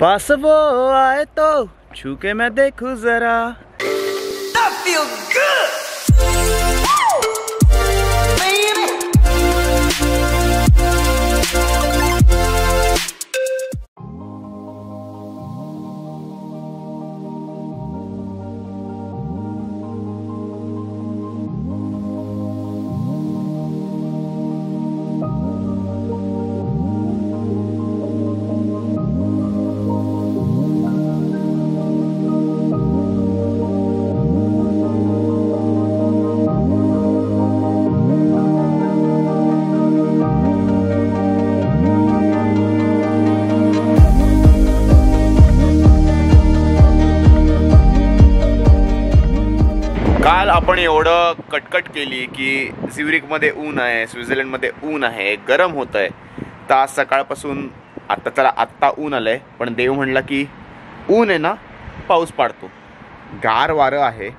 Pass वो आए तो छू के मैं देखूं जरा। I feel good. काल आपण एवढं कटकट केली की झ्युरिकमध्ये ऊन आहे, स्वित्झर्लंडमध्ये ऊन आहे, गरम होत आहे. तर आज सकाळपासून आत्ता ऊन आलं आहे, पण देव म्हणला की ऊन आहे ना पाऊस पाडतो. गार वारं आहे,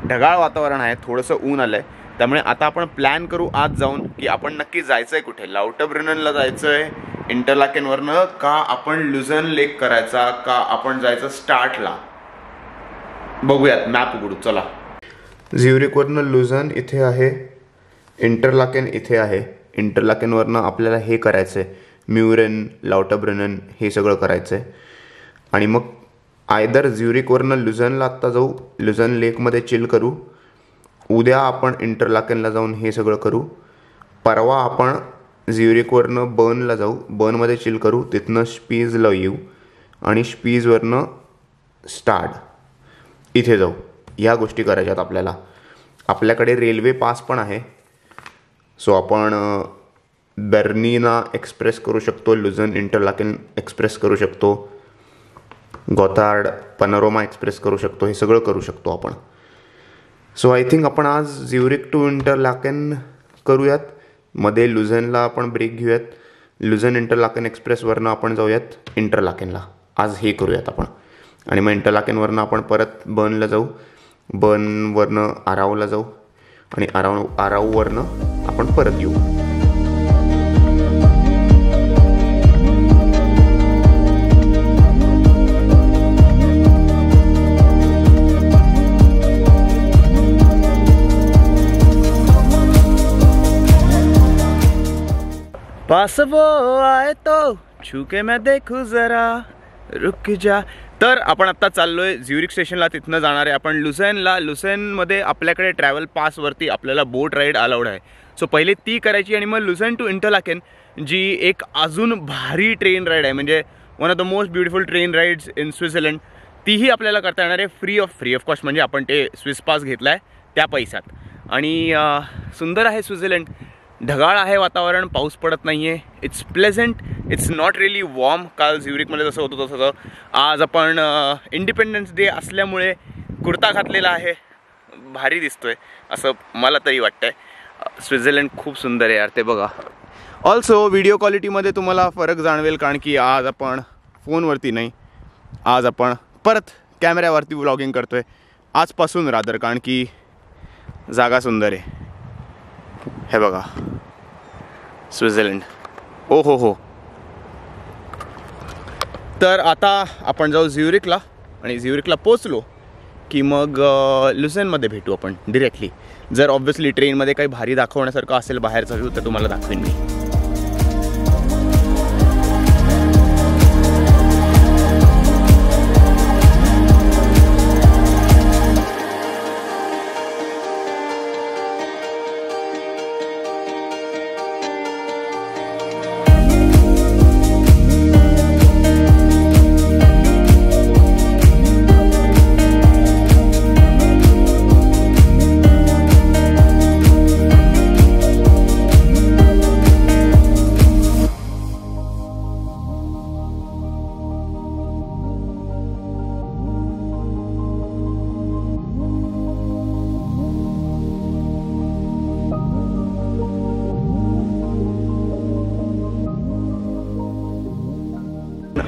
ढगाळ वातावरण आहे, थोडंसं ऊन आलं आहे. त्यामुळे आता आपण प्लॅन करू आज जाऊन की आपण नक्की जायचं आहे कुठे. लाउटरब्रुननला जायचं आहे इंटरलाकेनवरनं, का आपण लुझर्न लेक करायचा, का आपण जायचं स्टार्टला. बघूयात, मॅप उघडू चला. झ्युरिकवरनं लुझर्न इथे आहे, इंटरलाकेन इथे आहे. इंटरलाकेनवरनं आपल्याला हे करायचं आहे, म्युरेन, लाउटरब्रुनन हे सगळं करायचं आहे. आणि मग आयदर झ्युरिकवरनं लुझर्नला आत्ता जाऊ, लुझर्न लेकमध्ये चिल करू. उद्या आपण इंटरलाकेनला जाऊन हे सगळं करू. परवा आपण झ्युरिकवरनं बर्नला जाऊ, बर्नमध्ये चिल करू. तिथनं स्पीजला येऊ आणि स्पीजवरनं स्टार्ट इथे जाऊ. ह्या गोष्टी करायच्यात आपल्याला. आपल्याकडे रेल्वे पास पण आहे, सो आपण बर्निना एक्सप्रेस करू शकतो, लुझर्न इंटरलाकेन एक्सप्रेस करू शकतो, गोथार्ड पॅनोरामा एक्सप्रेस करू शकतो. हे सगळं करू शकतो आपण. सो आय थिंक आपण आज झ्युरिक टू इंटरलाकेन करूयात, मध्ये लुझर्नला आपण ब्रेक घेऊयात. लुझर्न इंटरलाकेन एक्सप्रेसवरनं आपण जाऊयात इंटरलाकेनला. आज हे करूयात आपण. आणि मग इंटरलाकेनवरनं आपण परत बर्नला जाऊ, बर्नवरनं आरावला जाऊ आणि आराववरनं आपण परत येऊ. पास वो आए तो छू के मैं देखूं जरा, रुक जा. तर आपण आत्ता चाललोय झ्युरिक स्टेशनला, तिथनं जाणार आहे आपण लुझर्नला. लुझर्नमध्ये आपल्याकडे ट्रॅव्हल पासवरती आपल्याला बोट राईड अलाउड आहे. सो पहिले ती करायची आणि मग लुझर्न टू इंटरलाकेन जी एक अजून भारी ट्रेन राईड आहे, म्हणजे one of the most beautiful train rides in Switzerland, तीही आपल्याला करता येणार आहे फ्री ऑफ कॉस्ट. म्हणजे आपण ते स्विस पास घेतला आहे त्या पैशात. आणि सुंदर आहे स्वित्झर्लंड. ढगाळ आहे वातावरण, पाऊस पडत नाही आहे. It's pleasant, it's not really warm. काल झ्युरिकमध्ये जसं होतं तसं. आज आपण इंडिपेंडन्स डे असल्यामुळे कुर्ता घातलेला आहे, भारी दिसतोय असं मला तरी वाटतंय. स्वित्झर्लंड खूप सुंदर आहे यार, ते बघा. ऑल्सो व्हिडिओ क्वालिटीमध्ये तुम्हाला फरक जाणवेल, कारण की आज आपण फोनवरती नाही, आज आपण परत कॅमेऱ्यावरती व्लॉगिंग करतोय आजपासून रादर, कारण की जागा सुंदर आहे. हे बघा स्वित्झर्लंड. ओ हो. तर आता आपण जाऊ झ्युरिकला आणि झ्युरिकला पोचलो की मग लुझर्नमध्ये भेटू आपण डिरेक्टली. जर ऑब्व्हियसली ट्रेनमध्ये काही भारी दाखवण्यासारखं असेल बाहेरचा व्ह्यू तर तुम्हाला दाखवेन मी.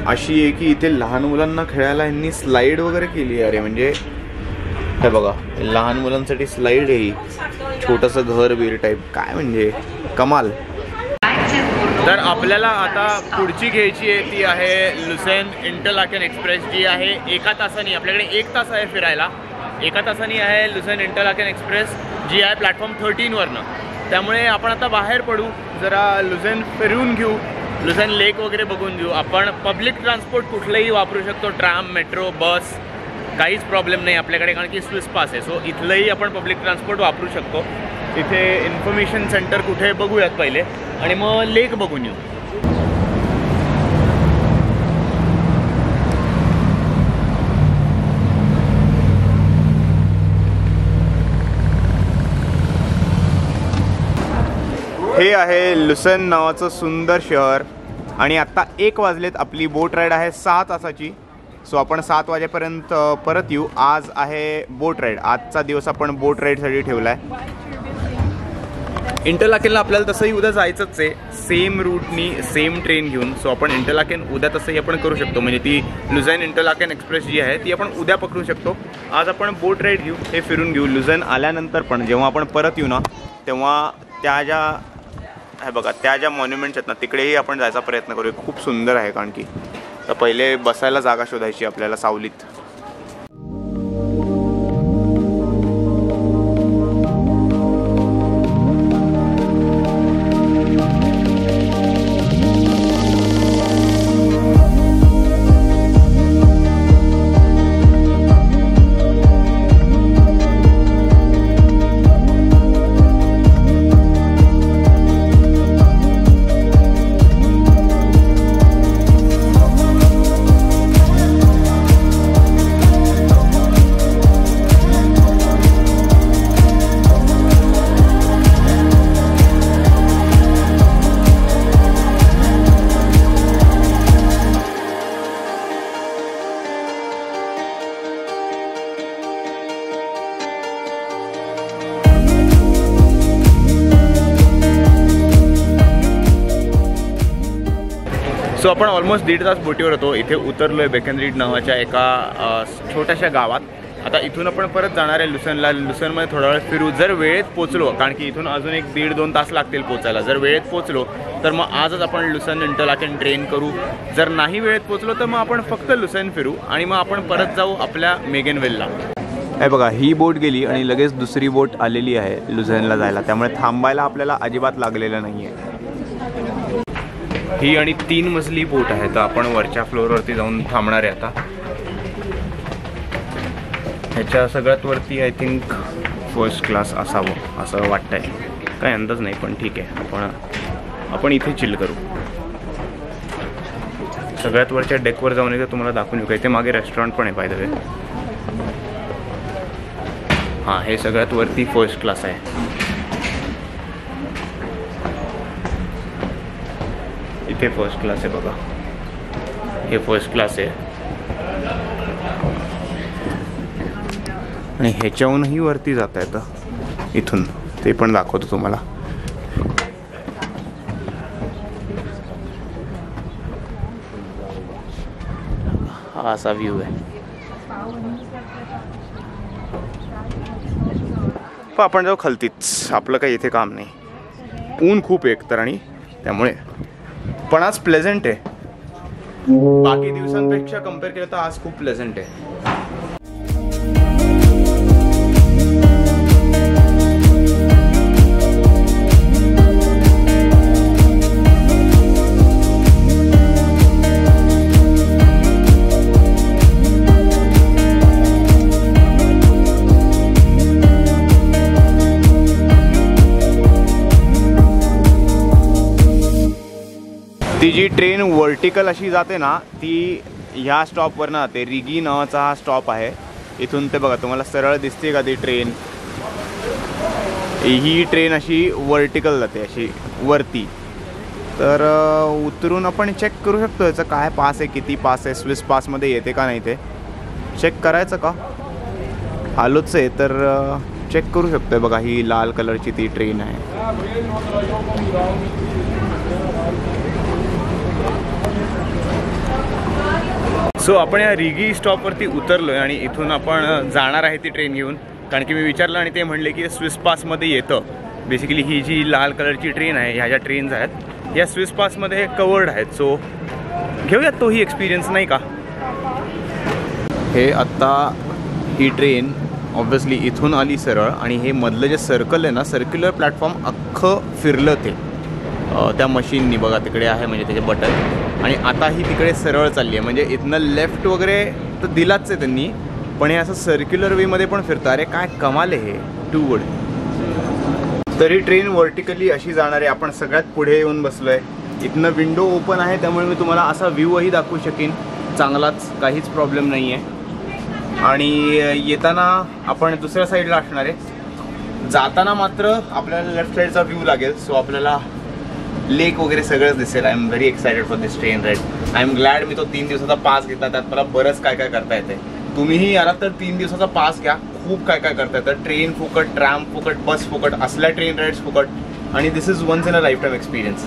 अशी आहे की इथे लहान मुलांना खेळायला यांनी स्लाइड वगैरे केली आहे. अरे म्हणजे हे बघा, लहान मुलांसाठी स्लाइड आहे, छोटंसं घर बीर टाईप, काय म्हणजे कमाल. तर आपल्याला आता पुढची घ्यायची आहे ती आहे लुसेन इंटरलाकेन एक्सप्रेस, जी आहे 1 तासानी, आपल्याकडे 1 तास आहे फिरायला, 1 तासानी आहे लुसेन इंटरलाकेन एक्सप्रेस, जी आहे प्लॅटफॉर्म 13वरनं. त्यामुळे आपण आता बाहेर पडू, जरा लुसेन फिरून घेऊ, लुसेन लेक वगैरे बघून घेऊ. आपण पब्लिक ट्रान्सपोर्ट कुठलंही वापरू शकतो, ट्राम, मेट्रो, बस, काहीच प्रॉब्लेम नाही आपल्याकडे, कारण की स्विस पास आहे. सो इथलंही आपण पब्लिक ट्रान्सपोर्ट वापरू शकतो. इथे इन्फॉर्मेशन सेंटर कुठे बघूयात पहिले आणि मग लेक बघून येऊ. हे आहे लुसेन नावाचं सुंदर शहर आणि आत्ता 1 वाजलेत. आपली बोट राईड आहे 6 तासाची. सो आपण 7 वाजेपर्यंत परत येऊ. आज आहे बोट राईड, आजचा दिवस आपण बोट राईडसाठी ठेवला आहे. इंटरलाकेनला आपल्याला तसंही उद्या जायचंच आहे, सेम रूटनी सेम ट्रेन घेऊन. सो आपण इंटरलाकेन उद्या तसंही आपण करू शकतो, म्हणजे ती लुझेन इंटरलाकेन एक्सप्रेस जी आहे ती आपण उद्या पकडू शकतो. आज आपण बोट राईड घेऊ, हे फिरून घेऊ. लुझेन आल्यानंतर पण जेव्हा आपण परत येऊ ना, तेव्हा त्या ज्या हे बघा त्या ज्या मॉन्युमेंट्स आहेत ना, तिकडेही आपण जायचा प्रयत्न करूया. खूप सुंदर आहे, कारण की तर पहिले बसायला जागा शोधायची आपल्याला सावलीत. सो आपण ऑलमोस्ट 1.5 तास बोटीवर होतो. इथे उतरलो आहे बेकनरीड नावाच्या एका छोट्याशा गावात. आता इथून आपण परत जाणार आहे लुसेनला. लुसेनमध्ये थोडा वेळ फिरू, जर वेळेत पोचलो, कारण की इथून अजून 1-1.5-2 तास लागतील पोचायला. जर वेळेत पोचलो तर मग आजच आपण लुसेन इंटरलाकेन ट्रेन करू. जर नाही वेळेत पोचलो तर मग आपण फक्त लुसेन फिरू आणि मग आपण परत जाऊ आपल्या मेगनवेलला. हे बघा, ही बोट गेली आणि लगेच दुसरी बोट आलेली आहे लुसेनला जायला, त्यामुळे थांबायला आपल्याला अजिबात लागलेलं नाही आहे. ही आणि 3 मजली बोट आहे, तर आपण वरच्या फ्लोअरवरती जाऊन थांबणार आहे आता. ह्याच्या सगळ्यात वरती आय थिंक फर्स्ट क्लास असावं असं वाटतंय, काही अंदाज नाही, पण ठीक आहे, आपण इथे चिल करू. सगळ्यात वरच्या डेकवर जाऊन एकदा तुम्हाला दाखवून येऊ का. इथे मागे रेस्टॉरंट पण आहे बाय द वे. हां, हे सगळ्यात वरती फर्स्ट क्लास आहे. इथे फर्स्ट क्लास आहे बघा, हे फर्स्ट क्लास आहे. आणि ह्याच्याहूनही वरती जाता येतं इथून, ते पण दाखवतो तुम्हाला. हा असा व्ह्यू आहे. पण आपण जाऊ खालतीच, आपलं काही इथे काम नाही. ऊन खूप एक तर, आणि त्यामुळे पण आज प्लेझंट आहे. बाकी दिवसांपेक्षा कम्पेअर केलं तर आज खूप प्लेझंट आहे. ती जी ट्रेन वर्टिकल अशी जाते ना, ती ह्या स्टॉपवर ना, ते रिगी नावाचा हा स्टॉप आहे. इथून ते बघा तुम्हाला सरळ दिसते का ती ट्रेन. ही ट्रेन अशी वर्टिकल जाते, अशी वरती. तर उतरून आपण चेक करू शकतो याचं काय पास आहे, किती पास आहे, स्विस पासमध्ये येते का नाही ते चेक करायचं का. आलोच आहे तर चेक करू शकतो. बघा, ही लाल कलरची ती ट्रेन आहे. सो आपण या रिगी स्टॉपवरती उतरलो आहे आणि इथून आपण जाणार आहे ती ट्रेन घेऊन, कारण की मी विचारलं आणि ते म्हणले की स्विस पासमध्ये येतं. बेसिकली ही जी लाल कलरची ट्रेन आहे, ह्या ज्या ट्रेन्स आहेत या स्विस पासमध्ये कवर्ड आहेत, सो घेऊयात तोही एक्सपिरियन्स, नाही का. हे आत्ता ही ट्रेन ऑब्व्हियसली इथून आली सरळ आणि हे मधलं जे सर्कल आहे ना, सर्क्युलर प्लॅटफॉर्म अख्खं फिरलं ते त्या मशीननी. बघा तिकडे आहे म्हणजे त्याचे बटन, आणि आता ही तिकडे सरळ चालली आहे. म्हणजे इथनं लेफ्ट वगैरे तर दिलाच आहे त्यांनी, पण हे असं सर्क्युलर वेमध्ये पण फिरतं. अरे काय कमाल आहे हे, टू गुड. तरी ट्रेन व्हर्टिकली अशी जाणार आहे. आपण सगळ्यात पुढे येऊन बसलो आहे. इथनं विंडो ओपन आहे, त्यामुळे मी तुम्हाला असा व्ह्यूही दाखवू शकेन चांगलाच, काहीच प्रॉब्लेम नाही आहे. आणि येताना आपण दुसऱ्या साईडला असणार आहे. जाताना मात्र आपल्याला लेफ्ट साईडचा व्ह्यू लागेल, सो आपल्याला लेक वगैरे सगळंच दिसेल. I am very excited for this train ride. I am glad मी तो 3 दिवसाचा पास घेतला. त्यात मला बरंच काय काय करता येते. तुम्हीही आलात तर 3 दिवसाचा पास घ्या, खूप काय काय करता येतं. ट्रेन फुकट, ट्रॅम फुकट, बस फुकट, असल्या ट्रेन राईड्स फुकट, आणि this is once in a lifetime experience.